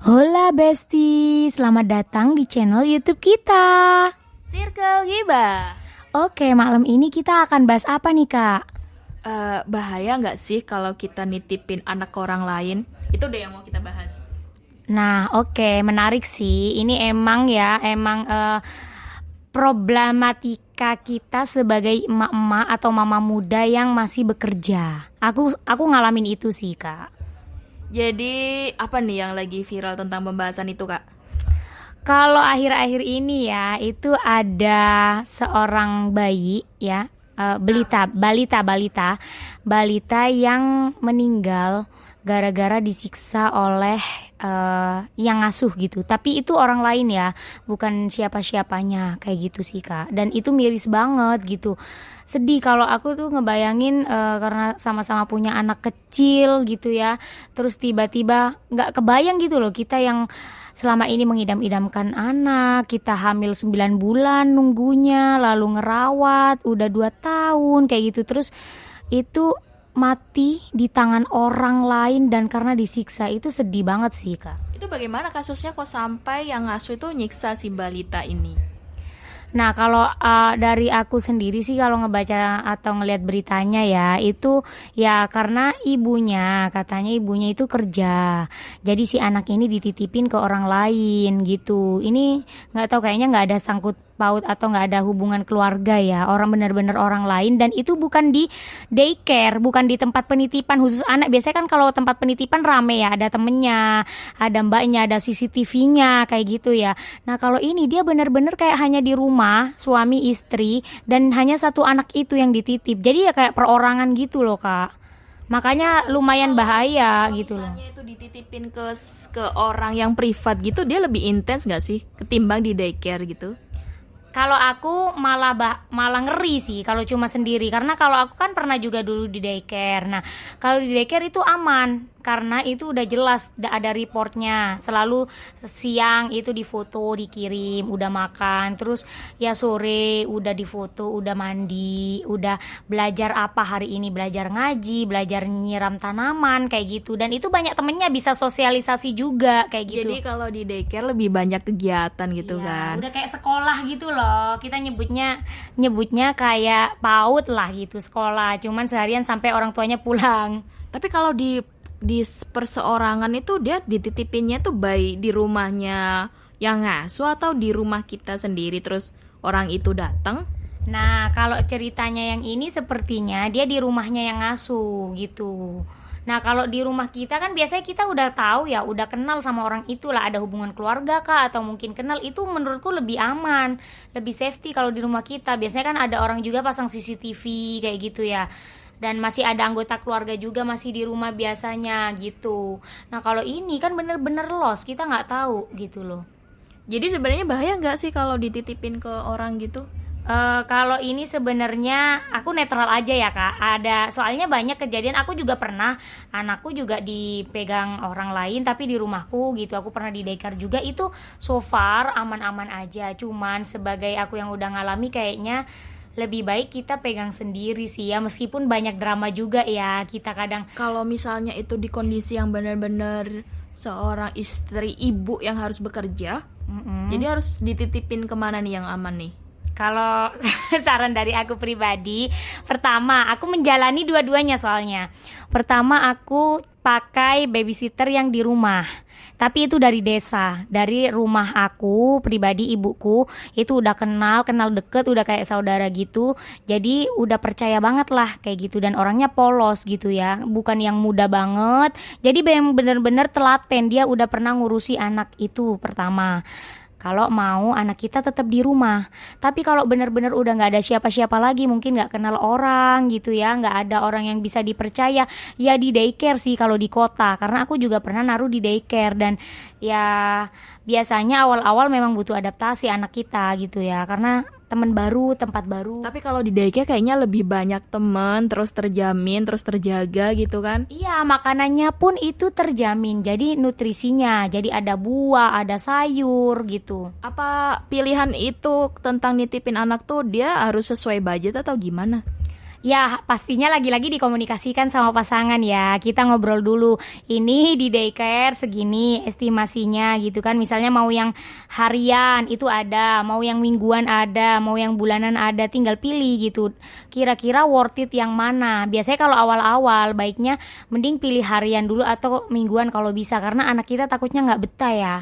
Hola Besti, selamat datang di channel YouTube kita. Circle Hibah. Oke, malam ini kita akan bahas apa nih Kak? Bahaya nggak sih kalau kita nitipin anak ke orang lain? Itu deh yang mau kita bahas. Nah, oke, menarik sih. Ini emang problematika kita sebagai emak-emak atau mama muda yang masih bekerja. Aku ngalamin itu sih Kak. Jadi apa nih yang lagi viral tentang pembahasan itu, Kak? Kalau akhir-akhir ini ya, itu ada seorang bayi ya, balita yang meninggal gara-gara disiksa oleh yang ngasuh gitu. Tapi itu orang lain ya, bukan siapa-siapanya kayak gitu sih Kak. Dan itu miris banget gitu. Sedih kalau aku tuh ngebayangin karena sama-sama punya anak kecil gitu ya. Terus tiba-tiba nggak kebayang gitu loh kita yang selama ini mengidam-idamkan anak, kita hamil 9 bulan nunggunya, lalu ngerawat, udah 2 tahun kayak gitu. Terus itu mati di tangan orang lain dan karena disiksa, itu sedih banget sih Kak. Itu bagaimana kasusnya kok sampai yang ngasuh itu nyiksa si balita ini? Nah, kalau dari aku sendiri sih kalau ngebaca atau ngelihat beritanya ya, itu ya karena katanya ibunya itu kerja. Jadi si anak ini dititipin ke orang lain gitu. Ini nggak tahu, kayaknya nggak ada sangkut paut atau nggak ada hubungan keluarga ya. Orang benar-benar orang lain, dan itu bukan di daycare, bukan di tempat penitipan khusus anak. Biasanya kan kalau tempat penitipan rame ya, ada temennya, ada mbaknya, ada CCTV-nya kayak gitu ya. Nah, kalau ini dia benar-benar kayak hanya di rumah, suami istri, dan hanya satu anak itu yang dititip. Jadi ya kayak perorangan gitu loh, Kak. Makanya lumayan bahaya Kalau gitu loh. misalnya itu dititipin ke orang yang privat gitu, dia lebih intens nggak sih ketimbang di daycare gitu? Kalau aku malah ngeri sih kalau cuma sendiri, karena kalau aku kan pernah juga dulu di daycare. Nah, kalau di daycare itu aman karena itu udah jelas ada reportnya. Selalu siang itu difoto, dikirim, udah makan, terus ya sore udah difoto, udah mandi, udah belajar apa hari ini, belajar ngaji, belajar nyiram tanaman kayak gitu. Dan itu banyak temennya, bisa sosialisasi juga kayak gitu. Jadi kalau di daycare lebih banyak kegiatan gitu Iya, kan? udah kayak sekolah gitu loh. Kita nyebutnya kayak PAUD lah gitu, sekolah. Cuman seharian sampai orang tuanya pulang. Tapi kalau di perseorangan itu dia dititipinnya tuh baik di rumahnya yang ngasuh atau di rumah kita sendiri terus orang itu datang. Nah, kalau ceritanya yang ini sepertinya dia di rumahnya yang ngasuh gitu. Nah, kalau di rumah kita kan biasanya kita udah tahu ya, udah kenal sama orang itu lah, ada hubungan keluarga kah atau mungkin kenal, itu menurutku lebih aman, lebih safety kalau di rumah kita. Biasanya kan ada orang juga pasang CCTV kayak gitu ya. Dan masih ada anggota keluarga juga masih di rumah biasanya gitu. Nah, kalau ini kan bener-bener lost, kita nggak tahu gitu loh. Jadi sebenarnya bahaya nggak sih kalau dititipin ke orang gitu? Kalau ini sebenarnya aku netral aja ya Kak. Soalnya banyak kejadian, aku juga pernah anakku juga dipegang orang lain tapi di rumahku gitu. Aku pernah di daycare juga, itu so far aman-aman aja. Cuman sebagai aku yang udah ngalami, kayaknya lebih baik kita pegang sendiri sih ya, meskipun banyak drama juga ya kita kadang. Kalau misalnya itu di kondisi yang benar-benar seorang istri ibu yang harus bekerja, jadi harus dititipin kemana nih yang aman nih? Kalau saran dari aku pribadi, pertama aku menjalani dua-duanya soalnya. Pertama aku pakai babysitter yang di rumah. Tapi itu dari desa, dari rumah aku pribadi, ibuku itu udah kenal deket, udah kayak saudara gitu. Jadi udah percaya banget lah kayak gitu, dan orangnya polos gitu ya, bukan yang muda banget. Jadi yang bener-bener telaten, dia udah pernah ngurusi anak itu pertama. Kalau mau anak kita tetap di rumah. Tapi kalau benar-benar udah nggak ada siapa-siapa lagi, mungkin nggak kenal orang gitu ya, nggak ada orang yang bisa dipercaya, ya di daycare sih kalau di kota. Karena aku juga pernah naruh di daycare, dan ya biasanya awal-awal memang butuh adaptasi anak kita gitu ya, karena teman baru, tempat baru. Tapi kalau di daycare kayaknya lebih banyak teman, terus terjamin, terus terjaga gitu kan? Iya, makanannya pun itu terjamin. Jadi nutrisinya, jadi ada buah, ada sayur gitu. Apa pilihan itu tentang nitipin anak tuh dia harus sesuai budget atau gimana? Ya, pastinya lagi-lagi dikomunikasikan sama pasangan ya. Kita ngobrol dulu. Ini di daycare segini estimasinya gitu kan. Misalnya mau yang harian itu ada, mau yang mingguan ada, mau yang bulanan ada. Tinggal pilih gitu. Kira-kira worth it yang mana? Biasanya kalau awal-awal baiknya mending pilih harian dulu atau mingguan kalau bisa. Karena anak kita takutnya nggak betah ya.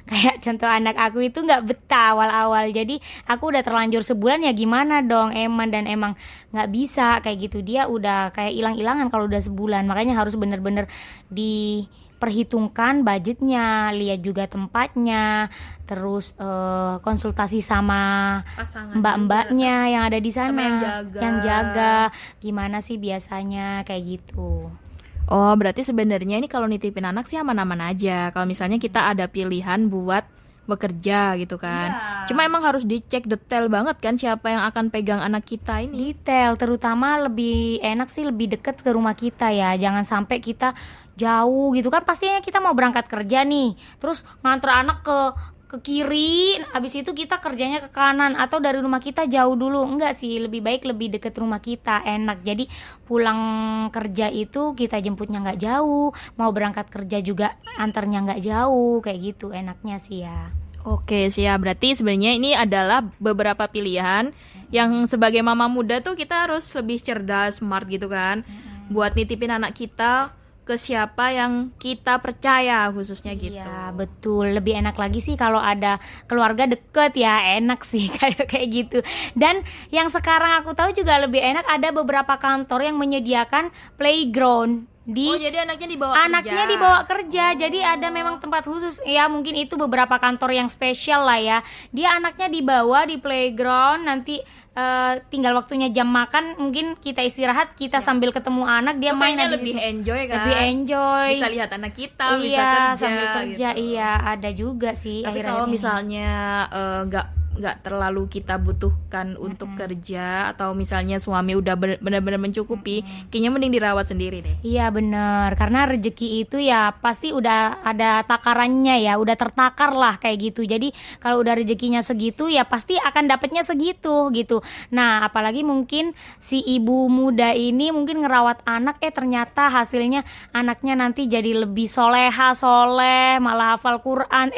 Kayak contoh anak aku itu nggak betah awal-awal. Jadi aku udah terlanjur sebulan ya gimana dong Eman, dan emang nggak bisa kayak gitu. Dia udah kayak hilang-hilangan kalau udah sebulan. Makanya harus bener-bener diperhitungkan budgetnya, lihat juga tempatnya, terus konsultasi sama Pasangan mbak-mbaknya yang ada di sana, Sama yang jaga. gimana sih biasanya kayak gitu. Oh, berarti sebenarnya ini kalau nitipin anak sih aman-aman aja. Kalau misalnya kita ada pilihan buat bekerja gitu kan. Iya. Cuma emang harus dicek detail banget kan siapa yang akan pegang anak kita ini. Detail, terutama lebih enak sih lebih deket ke rumah kita ya. Jangan sampai kita jauh gitu kan. Pastinya kita mau berangkat kerja nih, terus nganter anak ke kiri, habis itu kita kerjanya ke kanan, atau dari rumah kita jauh dulu. Enggak sih, lebih baik lebih deket rumah kita, enak. Jadi pulang kerja itu kita jemputnya nggak jauh, mau berangkat kerja juga antarnya nggak jauh, kayak gitu enaknya sih ya. Oke, siap. Berarti sebenarnya ini adalah beberapa pilihan yang sebagai mama muda tuh kita harus lebih cerdas, smart gitu kan. Buat nitipin anak kita ke siapa yang kita percaya khususnya gitu. Iya betul, lebih enak lagi sih kalau ada keluarga deket ya, enak sih kayak gitu. Dan yang sekarang aku tahu juga lebih enak, ada beberapa kantor yang menyediakan playground Oh, jadi anaknya anaknya dibawa kerja. Jadi ada memang tempat khusus ya, mungkin itu beberapa kantor yang spesial lah ya. Dia anaknya dibawa di playground, nanti tinggal waktunya jam makan, mungkin kita istirahat, kita sambil ketemu anak, dia Itu main kayaknya di lebih situ. enjoy kan. Lebih enjoy. Bisa lihat anak kita, bisa Iya, kerja sambil kerja gitu. iya, ada juga sih. Tapi akhir-akhir kalau ini. misalnya nggak terlalu kita butuhkan untuk kerja, atau misalnya suami udah benar-benar mencukupi, kayaknya mending dirawat sendiri deh. Iya bener, karena rezeki itu ya pasti udah ada takarannya ya, udah tertakar lah kayak gitu. Jadi kalau udah rezekinya segitu ya pasti akan dapatnya segitu gitu. Nah apalagi mungkin si ibu muda ini mungkin ngerawat anak, ternyata hasilnya anaknya nanti jadi lebih soleha, soleh, malah hafal Quran.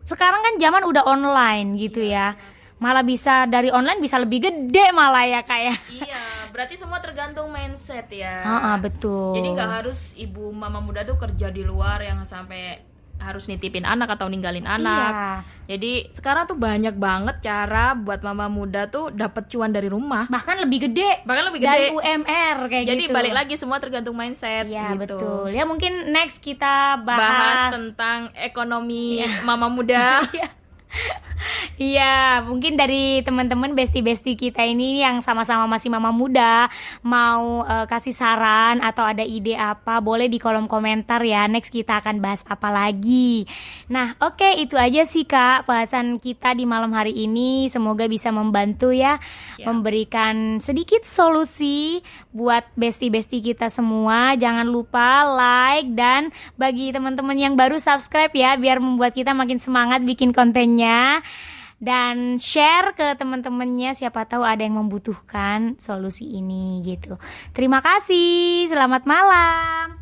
Sekarang kan zaman udah online gitu ya. Malah bisa dari online bisa lebih gede malah ya kayak. Iya, berarti semua tergantung mindset ya. Betul. Jadi nggak harus ibu mama muda tuh kerja di luar yang sampai harus nitipin anak atau ninggalin anak. Iya. Jadi sekarang tuh banyak banget cara buat mama muda tuh dapat cuan dari rumah. Bahkan lebih gede. Bahkan lebih dari gede. UMR kayak Jadi gitu. balik lagi semua tergantung mindset Iya gitu. betul. Ya mungkin next kita Bahas bahas. tentang ekonomi mama muda. Iya, mungkin dari teman-teman besti-besti kita ini yang sama-sama masih mama muda mau kasih saran atau ada ide apa, boleh di kolom komentar ya. Next kita akan bahas apa lagi. Nah, oke, itu aja sih Kak bahasan kita di malam hari ini. Semoga bisa membantu ya, memberikan sedikit solusi buat besti-besti kita semua. Jangan lupa like, dan bagi teman-teman yang baru subscribe ya, biar membuat kita makin semangat bikin kontennya. Dan share ke teman-temannya, siapa tahu ada yang membutuhkan solusi ini gitu. Terima kasih, selamat malam.